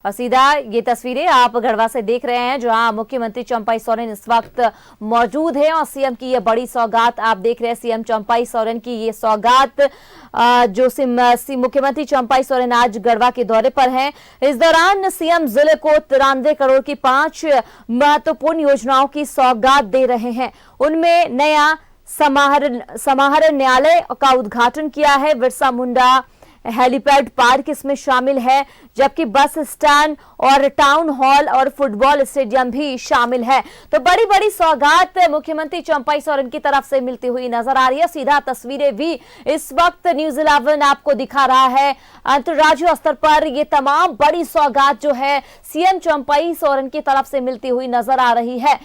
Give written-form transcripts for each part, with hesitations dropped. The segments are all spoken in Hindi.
और सीधा ये तस्वीरें आप गढ़वा से देख रहे हैं, जहां मुख्यमंत्री चंपाई सोरेन इस वक्त मौजूद है और सीएम की ये बड़ी सौगात आप देख रहे हैं। सीएम चंपाई सोरेन की ये सौगात जो मुख्यमंत्री चंपाई सोरेन आज गढ़वा के दौरे पर हैं। इस दौरान सीएम जिले को 93 करोड़ की 5 महत्वपूर्ण योजनाओं की सौगात दे रहे हैं। उनमें नया समाहरणालय का उद्घाटन किया है, बिरसा मुंडा हेलीपैड पार्क इसमें शामिल है, जबकि बस स्टैंड और टाउन हॉल और फुटबॉल स्टेडियम भी शामिल है। तो बड़ी बड़ी सौगात मुख्यमंत्री चंपाई सोरेन की तरफ से मिलती हुई नजर आ रही है। सीधा तस्वीरें भी इस वक्त न्यूज़ 11 आपको दिखा रहा है। अंतर्राज्यीय स्तर पर ये तमाम बड़ी सौगात जो है सीएम चंपाई सोरेन की तरफ से मिलती हुई नजर आ रही है।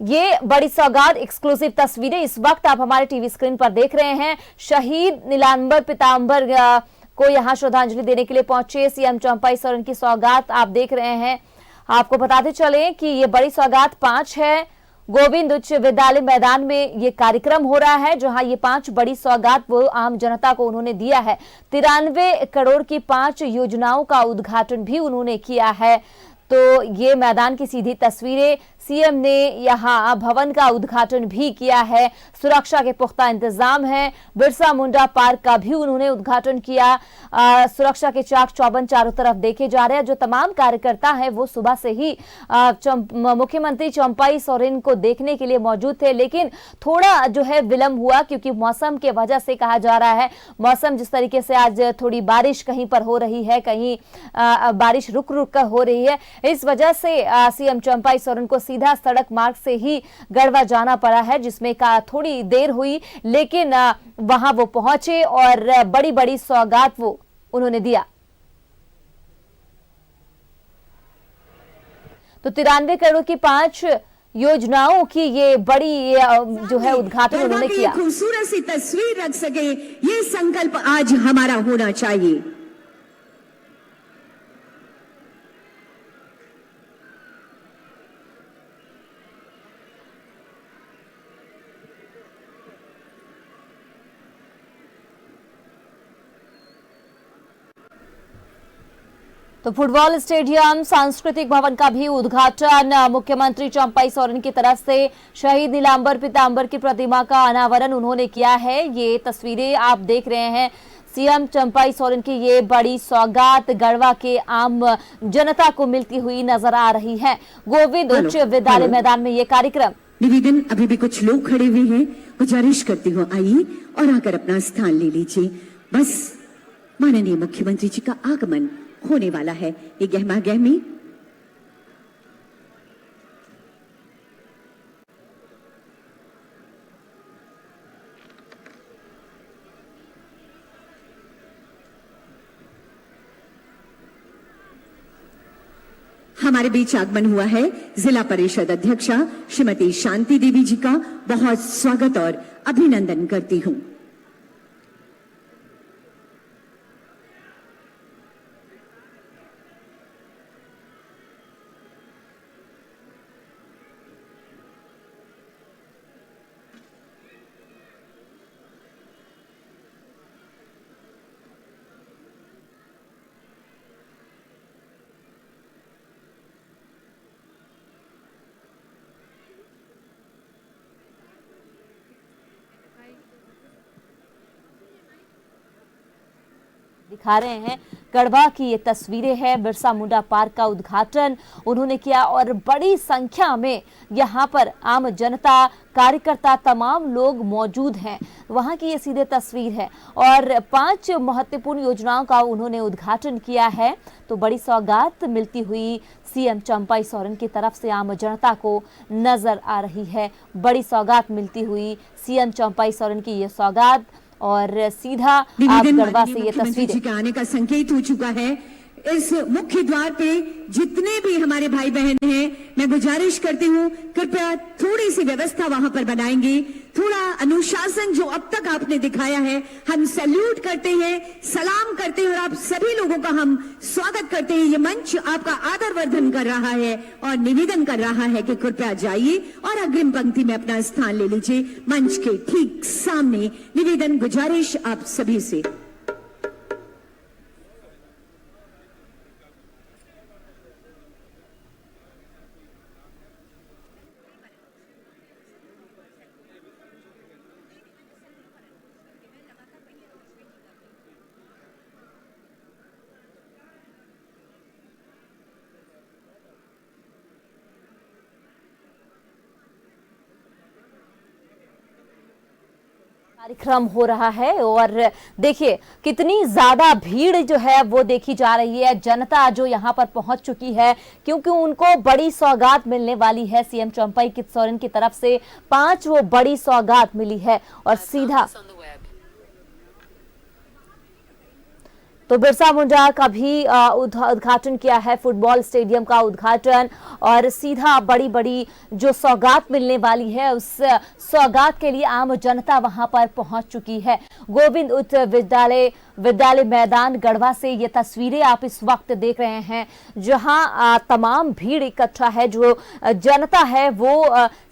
ये बड़ी सौगात एक्सक्लूसिव तस्वीरें इस वक्त आप हमारे टीवी स्क्रीन पर देख रहे हैं। शहीद नीलांबर पीतांबर को यहां श्रद्धांजलि देने के लिए पहुंचे सीएम चंपाई सोरेन की सौगात आप देख रहे हैं। आपको बताते चले कि ये बड़ी सौगात 5 है। गोविंद उच्च विद्यालय मैदान में ये कार्यक्रम हो रहा है, जहां ये 5 बड़ी सौगात वो आम जनता को उन्होंने दिया है। 93 करोड़ की 5 योजनाओं का उद्घाटन भी उन्होंने किया है। तो ये मैदान की सीधी तस्वीरें, सीएम ने यहां भवन का उद्घाटन भी किया है। सुरक्षा के पुख्ता इंतजाम है। बिरसा मुंडा पार्क का भी उन्होंने उद्घाटन किया। सुरक्षा के चाक चौबंद चारों तरफ देखे जा रहे हैं। जो तमाम कार्यकर्ता हैं वो सुबह से ही मुख्यमंत्री चंपाई सोरेन को देखने के लिए मौजूद थे, लेकिन थोड़ा जो है विलंब हुआ क्योंकि मौसम के वजह से कहा जा रहा है। मौसम जिस तरीके से आज थोड़ी बारिश कहीं पर हो रही है, कहीं बारिश रुक रुक कर हो रही है, इस वजह से सीएम चंपाई सोरेन को सीधा सड़क मार्ग से ही गढ़वा जाना पड़ा है, जिसमें का थोड़ी देर हुई, लेकिन वहां वो पहुंचे और बड़ी बड़ी सौगात वो उन्होंने दिया। तो 93 करोड़ की 5 योजनाओं की ये बड़ी जो है उद्घाटन उन्होंने किया। खूबसूरत सी तस्वीर रख सके, ये संकल्प आज हमारा होना चाहिए। तो फुटबॉल स्टेडियम, सांस्कृतिक भवन का भी उद्घाटन मुख्यमंत्री चंपाई सोरेन की तरफ से। शहीद नीलांबर पीतांबर की प्रतिमा का अनावरण उन्होंने किया है। ये तस्वीरें आप देख रहे हैं। सीएम चंपाई सोरेन की ये बड़ी सौगात गढ़वा के आम जनता को मिलती हुई नजर आ रही है। गोविंद उच्च विद्यालय मैदान में ये कार्यक्रम। निवेदन, अभी भी कुछ लोग खड़े हुए हैं, गुजारिश करती हूँ आइए और आकर अपना स्थान ले लीजिए। बस माननीय मुख्यमंत्री जी का आगमन होने वाला है। ये गहमा गहमी हमारे बीच आगमन हुआ है जिला परिषद अध्यक्षा श्रीमती शांति देवी जी का बहुत स्वागत और अभिनंदन करती हूं। दिखा रहे हैं गढ़वा की ये तस्वीरें हैं। बिरसा मुंडा पार्क का उद्घाटन उन्होंने किया और बड़ी संख्या में यहाँ पर आम जनता, कार्यकर्ता, तमाम लोग मौजूद हैं। वहाँ की ये सीधे तस्वीर है और 5 महत्वपूर्ण योजनाओं का उन्होंने उद्घाटन किया है। तो बड़ी सौगात मिलती हुई सीएम चंपाई सोरेन की तरफ से आम जनता को नजर आ रही है। बड़ी सौगात मिलती हुई सीएम चंपाई सोरेन की ये सौगात और सीधा आप गढ़वा से ये तस्वीरें आने का संकेत हो चुका है। इस मुख्य द्वार पे जितने भी हमारे भाई बहन हैं, मैं गुजारिश करती हूँ कृपया थोड़ी सी व्यवस्था वहां पर बनाएंगे। थोड़ा अनुशासन जो अब तक आपने दिखाया है, हम सैल्यूट करते हैं, सलाम करते हैं और आप सभी लोगों का हम स्वागत करते हैं। ये मंच आपका आदर वर्धन कर रहा है और निवेदन कर रहा है कि कृपया जाइए और अग्रिम पंक्ति में अपना स्थान ले लीजिए। मंच के ठीक सामने निवेदन, गुजारिश आप सभी से। कार्यक्रम हो रहा है और देखिए कितनी ज्यादा भीड़ जो है वो देखी जा रही है। जनता जो यहाँ पर पहुंच चुकी है क्योंकि उनको बड़ी सौगात मिलने वाली है। सीएम चंपई सोरेन की तरफ से 5 वो बड़ी सौगात मिली है और सीधा तो बिरसा मुंडा का भी उद्घाटन किया है, फुटबॉल स्टेडियम का उद्घाटन, और सीधा बड़ी बड़ी जो सौगात मिलने वाली है उस सौगात के लिए आम जनता वहां पर पहुंच चुकी है। गोविंद उच्च विद्यालय मैदान गढ़वा से ये तस्वीरें आप इस वक्त देख रहे हैं जहां तमाम भीड़ इकट्ठा है। जो जनता है वो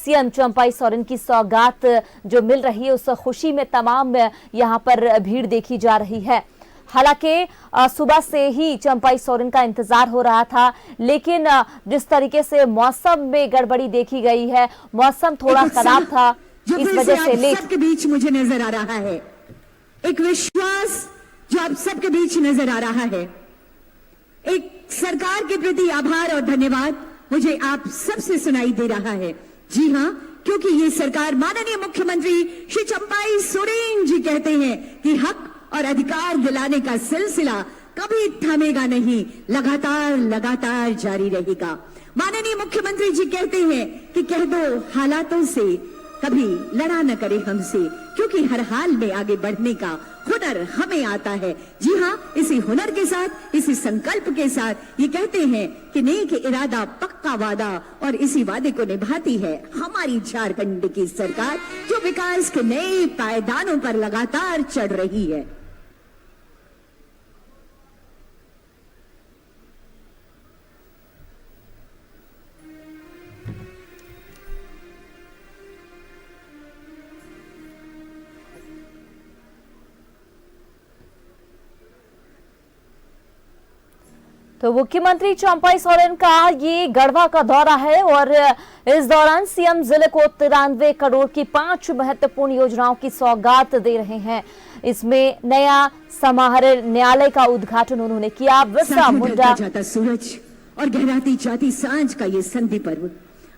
सीएम चंपई सोरेन की सौगात जो मिल रही है उस खुशी में तमाम यहाँ पर भीड़ देखी जा रही है। हालांकि सुबह से ही चंपई सोरेन का इंतजार हो रहा था, लेकिन जिस तरीके से मौसम में गड़बड़ी देखी गई है, मौसम थोड़ा खराब था, इस वजह से लेट सबके बीच मुझे नजर आ रहा है। एक विश्वास जो आप सबके बीच नजर आ रहा है, एक सरकार के प्रति आभार और धन्यवाद मुझे आप सबसे सुनाई दे रहा है। जी हाँ, क्योंकि ये सरकार माननीय मुख्यमंत्री श्री चंपई सोरेन जी कहते हैं कि हक और अधिकार दिलाने का सिलसिला कभी थमेगा नहीं, लगातार लगातार जारी रहेगा। माननीय मुख्यमंत्री जी कहते हैं कि कह दो हालातों से कभी लड़ा न करे हमसे, क्योंकि हर हाल में आगे बढ़ने का हुनर हमें आता है। जी हाँ, इसी हुनर के साथ, इसी संकल्प के साथ ये कहते हैं कि नेक इरादा पक्का वादा, और इसी वादे को निभाती है हमारी झारखंड की सरकार जो विकास के नए पायदानों पर लगातार चढ़ रही है। तो मुख्यमंत्री चंपई सोरेन का ये गढ़वा का दौरा है और इस दौरान सीएम जिले को 93 करोड़ की 5 महत्वपूर्ण योजनाओं की सौगात दे रहे हैं। इसमें नया समाहरण न्यायालय का उद्घाटन उन्होंने किया। बिरसा मुंडा जाता सूरज और गहराती जाती सांझ का ये संधि पर्व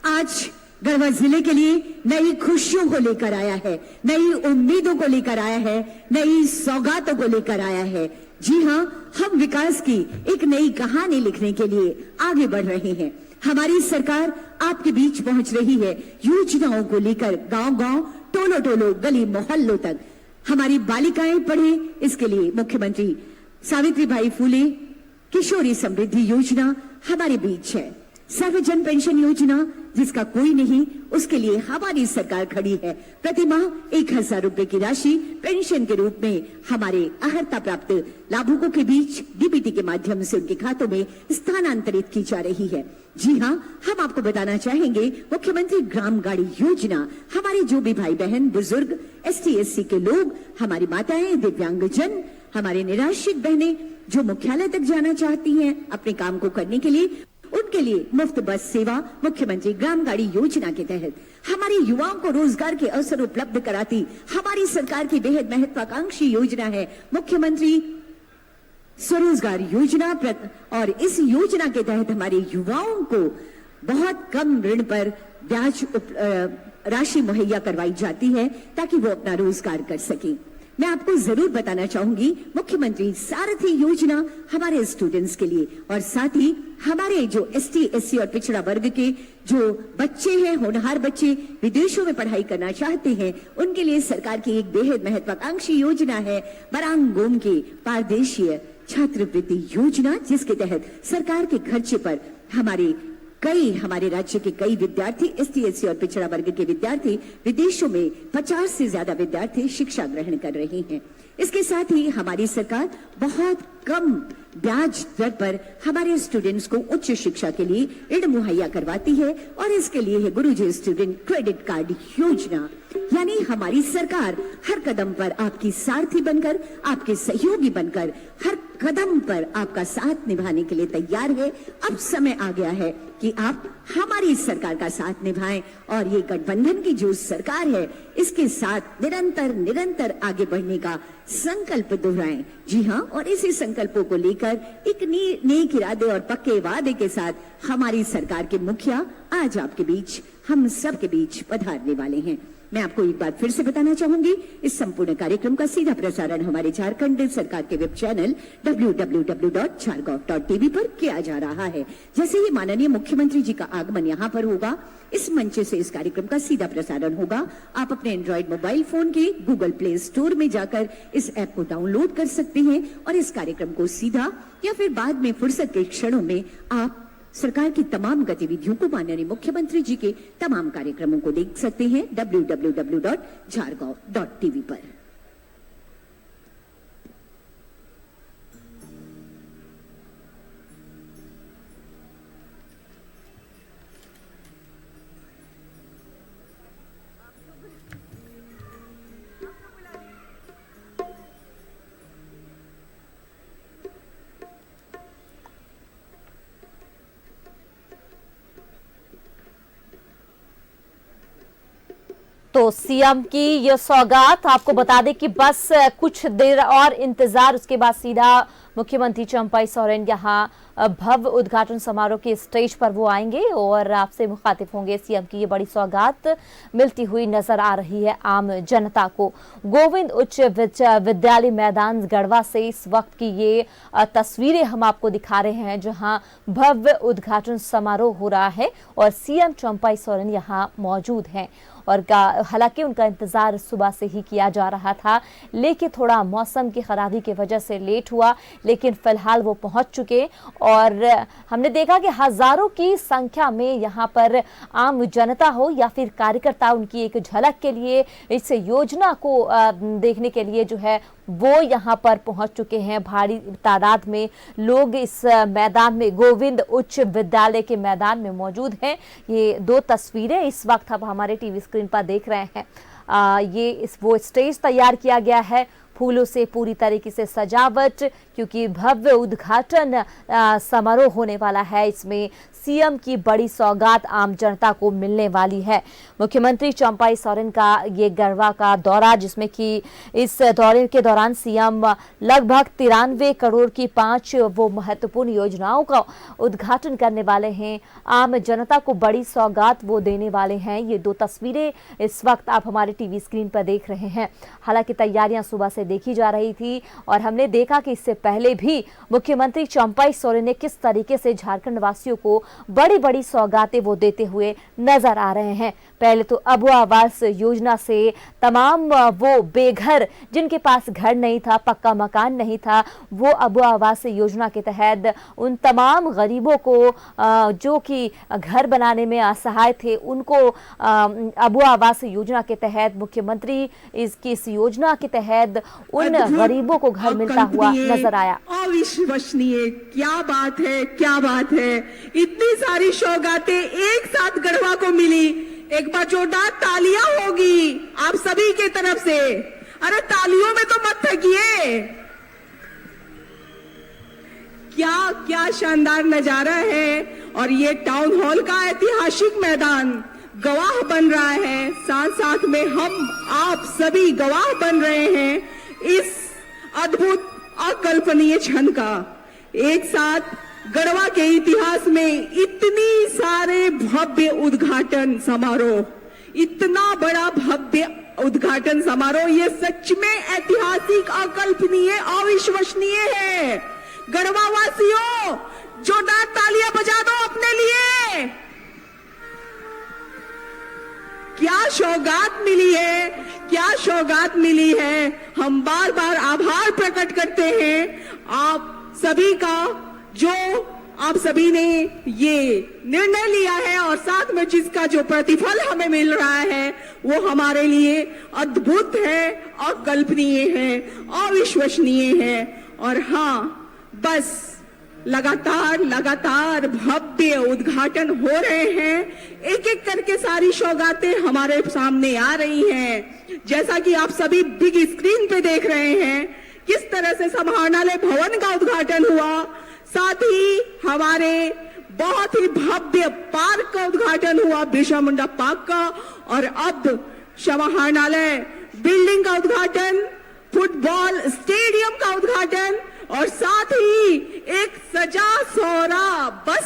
आज गढ़वा जिले के लिए नई खुशियों को लेकर आया है, नई उम्मीदों को लेकर आया है, नई सौगातों को लेकर आया है। जी हाँ, हम विकास की एक नई कहानी लिखने के लिए आगे बढ़ रहे हैं। हमारी सरकार आपके बीच पहुंच रही है योजनाओं को लेकर, गांव-गांव, टोलो-टोलो, गली मोहल्लों तक हमारी बालिकाएं पढ़े, इसके लिए मुख्यमंत्री सावित्रीबाई फुले किशोरी समृद्धि योजना हमारे बीच है। सर्वजन पेंशन योजना जिसका कोई नहीं, उसके लिए हमारी सरकार खड़ी है। प्रति माह 1000 रुपए की राशि पेंशन के रूप में हमारे अर्हता प्राप्त लाभुकों के बीच डीबीटी के माध्यम से उनके खातों में स्थानांतरित की जा रही है। जी हाँ, हम आपको बताना चाहेंगे मुख्यमंत्री ग्राम गाड़ी योजना हमारे जो भी भाई बहन, बुजुर्ग, ST-SC के लोग, हमारी माताएं, दिव्यांगजन, हमारे निराश्रित बहनें जो मुख्यालय तक जाना चाहती हैं अपने काम को करने के लिए, उनके लिए मुफ्त बस सेवा मुख्यमंत्री ग्राम गाड़ी योजना के तहत हमारे युवाओं को रोजगार के अवसर उपलब्ध कराती हमारी सरकार की बेहद महत्वाकांक्षी योजना है मुख्यमंत्री स्वरोजगार योजना। और इस योजना के तहत हमारे युवाओं को बहुत कम ऋण पर ब्याज राशि मुहैया करवाई जाती है ताकि वो अपना रोजगार कर सकें। मैं आपको जरूर बताना चाहूंगी मुख्यमंत्री सारथी योजना हमारे स्टूडेंट्स के लिए, और साथ ही हमारे जो ST-SC और पिछड़ा वर्ग के जो बच्चे हैं, होनहार बच्चे विदेशों में पढ़ाई करना चाहते हैं, उनके लिए सरकार की एक बेहद महत्वाकांक्षी योजना है बरांगोम की पारदेशीय छात्रवृत्ति योजना, जिसके तहत सरकार के खर्चे पर हमारे राज्य के कई विद्यार्थी, ST-SC और पिछड़ा वर्ग के विद्यार्थी विदेशों में 50 से ज्यादा विद्यार्थी शिक्षा ग्रहण कर रहे हैं। इसके साथ ही हमारी सरकार बहुत कम ब्याज दर पर हमारे स्टूडेंट्स को उच्च शिक्षा के लिए ऋण मुहैया करवाती है, और इसके लिए है गुरुजी स्टूडेंट क्रेडिट कार्ड योजना। यानी हमारी सरकार हर कदम पर आपकी सारथी बनकर, आपके सहयोगी बनकर, हर कदम पर आपका साथ निभाने के लिए तैयार है। अब समय आ गया है कि आप हमारी सरकार का साथ निभाएं और ये गठबंधन की जो सरकार है इसके साथ निरंतर आगे बढ़ने का संकल्प दोहराएं। जी हाँ, और इसी संकल्पों को लेकर एक नेक इरादे और पक्के वादे के साथ हमारी सरकार के मुखिया आज आपके बीच, हम सब के बीच पधारने वाले हैं। मैं आपको एक बात फिर से बताना चाहूंगी, इस संपूर्ण कार्यक्रम का सीधा प्रसारण हमारे झारखंड सरकार के वेब चैनल www.jhargaon.tv पर किया जा रहा है। जैसे ही माननीय मुख्यमंत्री जी का आगमन यहाँ पर होगा, इस मंच से इस कार्यक्रम का सीधा प्रसारण होगा। आप अपने एंड्रॉइड मोबाइल फोन के गूगल प्ले स्टोर में जाकर इस ऐप को डाउनलोड कर सकते हैं और इस कार्यक्रम को सीधा या फिर बाद में फुर्सत के क्षणों में आप सरकार की तमाम गतिविधियों को, माननीय मुख्यमंत्री जी के तमाम कार्यक्रमों को देख सकते हैं www.jhargaon.tv पर। तो सीएम की यह सौगात, आपको बता दें कि बस कुछ देर और इंतजार, उसके बाद सीधा मुख्यमंत्री चंपाई सोरेन यहाँ भव्य उद्घाटन समारोह के स्टेज पर वो आएंगे और आपसे मुखातिब होंगे। सीएम की ये बड़ी सौगात मिलती हुई नजर आ रही है आम जनता को। गोविंद उच्च विद्यालय मैदान गढ़वा से इस वक्त की ये तस्वीरें हम आपको दिखा रहे हैं, जहां भव्य उद्घाटन समारोह हो रहा है और सीएम चंपाई सोरेन यहाँ मौजूद हैं। और हालांकि उनका इंतजार सुबह से ही किया जा रहा था, लेकिन थोड़ा मौसम की खराबी की वजह से लेट हुआ, लेकिन फिलहाल वो पहुंच चुके और हमने देखा कि हजारों की संख्या में यहां पर आम जनता हो या फिर कार्यकर्ता उनकी एक झलक के लिए, इस योजना को देखने के लिए जो है वो यहां पर पहुंच चुके हैं। भारी तादाद में लोग इस मैदान में, गोविंद उच्च विद्यालय के मैदान में मौजूद हैं। ये दो तस्वीरें इस वक्त आप हमारे टीवी स्क्रीन पर देख रहे हैं। वो स्टेज तैयार किया गया है, फूलों से पूरी तरीके से सजावट, क्योंकि भव्य उद्घाटन समारोह होने वाला है। इसमें सीएम की बड़ी सौगात आम जनता को मिलने वाली है। मुख्यमंत्री चंपाई सोरेन का ये गढ़वा का दौरा, जिसमें कि इस दौरे के दौरान सीएम लगभग 93 करोड़ की 5 वो महत्वपूर्ण योजनाओं का उद्घाटन करने वाले हैं। आम जनता को बड़ी सौगात वो देने वाले हैं। ये दो तस्वीरें इस वक्त आप हमारे टीवी स्क्रीन पर देख रहे हैं। हालांकि तैयारियां सुबह से देखी जा रही थी और हमने देखा कि इससे पहले भी मुख्यमंत्री चंपाई सोरेन ने किस तरीके से झारखंड वासियों को बड़ी बड़ी सौगातें वो देते हुए नजर आ रहे हैं। पहले तो अबू आवास योजना से तमाम वो बेघर, जिनके पास घर नहीं था, पक्का मकान नहीं था, वो अबू आवास योजना के तहत उन तमाम गरीबों को जो कि घर बनाने में असहाय थे, उनको अबू आवास योजना के तहत मुख्यमंत्री इस योजना के तहत उन गरीबों को घर मिलता हुआ नजर आया। अविश्वसनीय, क्या बात है, क्या बात है। इतनी सारी सौगातें एक साथ गढ़वा को मिली। एक बार जोरदार तालियां होगी आप सभी के तरफ से। अरे तालियों में तो मत थकिए। क्या क्या शानदार नजारा है। और ये टाउन हॉल का ऐतिहासिक मैदान गवाह बन रहा है। साथ साथ में हम आप सभी गवाह बन रहे हैं इस अद्भुत अकल्पनीय क्षण का। एक साथ गढ़वा के इतिहास में इतनी सारे भव्य उद्घाटन समारोह, इतना बड़ा भव्य उद्घाटन समारोह, ये सच में ऐतिहासिक, अकल्पनीय, अविश्वसनीय है। गढ़वा वासियों, जोरदार तालियां बजा दो अपने लिए। क्या सौगात मिली है, क्या सौगात मिली है। हम बार बार आभार प्रकट करते हैं आप सभी का, जो आप सभी ने ये निर्णय लिया है और साथ में जिसका जो प्रतिफल हमें मिल रहा है वो हमारे लिए अद्भुत है, अकल्पनीय है, अविश्वसनीय है। और हाँ, बस लगातार भव्य उद्घाटन हो रहे हैं। एक एक करके सारी सौगातें हमारे सामने आ रही हैं। जैसा कि आप सभी बिग स्क्रीन पे देख रहे हैं किस तरह से समाहरणालय भवन का उद्घाटन हुआ, साथ ही हमारे बहुत ही भव्य पार्क का उद्घाटन हुआ, बिरसा मुंडा पार्क का, और अब समाहरणालय बिल्डिंग का उद्घाटन, फुटबॉल स्टेडियम का उद्घाटन, और साथ ही एक सजा सौरा बस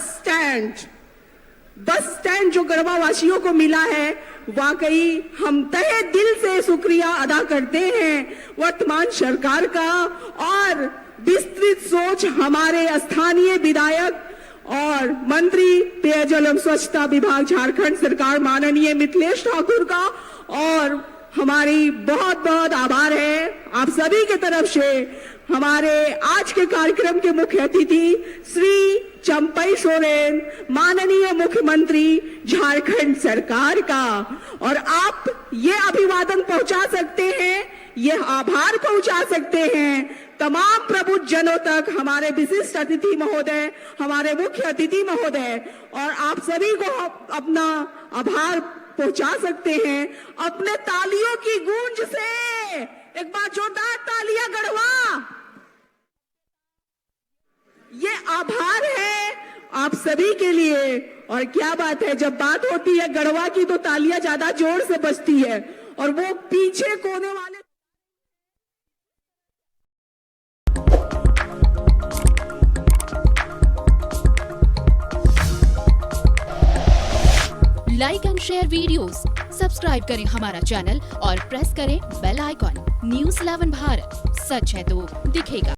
स्टैंड जो गढ़वा वासियों को मिला है, वाकई हम तहे दिल से शुक्रिया अदा करते हैं वर्तमान सरकार का और विस्तृत सोच हमारे स्थानीय विधायक और मंत्री पेयजल एवं स्वच्छता विभाग झारखंड सरकार माननीय मिथिलेश ठाकुर का। और हमारी बहुत बहुत आभार है आप सभी की तरफ से हमारे आज के कार्यक्रम के मुख्य अतिथि श्री चंपई सोरेन माननीय मुख्यमंत्री झारखंड सरकार का। और आप ये अभिवादन पहुंचा सकते हैं, ये आभार पहुंचा सकते हैं तमाम प्रबुद्ध जनों तक, हमारे विशिष्ट अतिथि महोदय, हमारे मुख्य अतिथि महोदय, और आप सभी को अपना आभार पहुंचा सकते हैं अपने तालियों की गूंज से। एक बार जोरदार तालियां गढ़वा। ये आभार है आप सभी के लिए। और क्या बात है, जब बात होती है गढ़वा की तो तालियां ज्यादा जोर से बजती है, और वो पीछे कोने वाले like and share videos, subscribe करें हमारा चैनल और प्रेस करें बेल आइकॉन। न्यूज़ 11 भारत, सच है तो दिखेगा।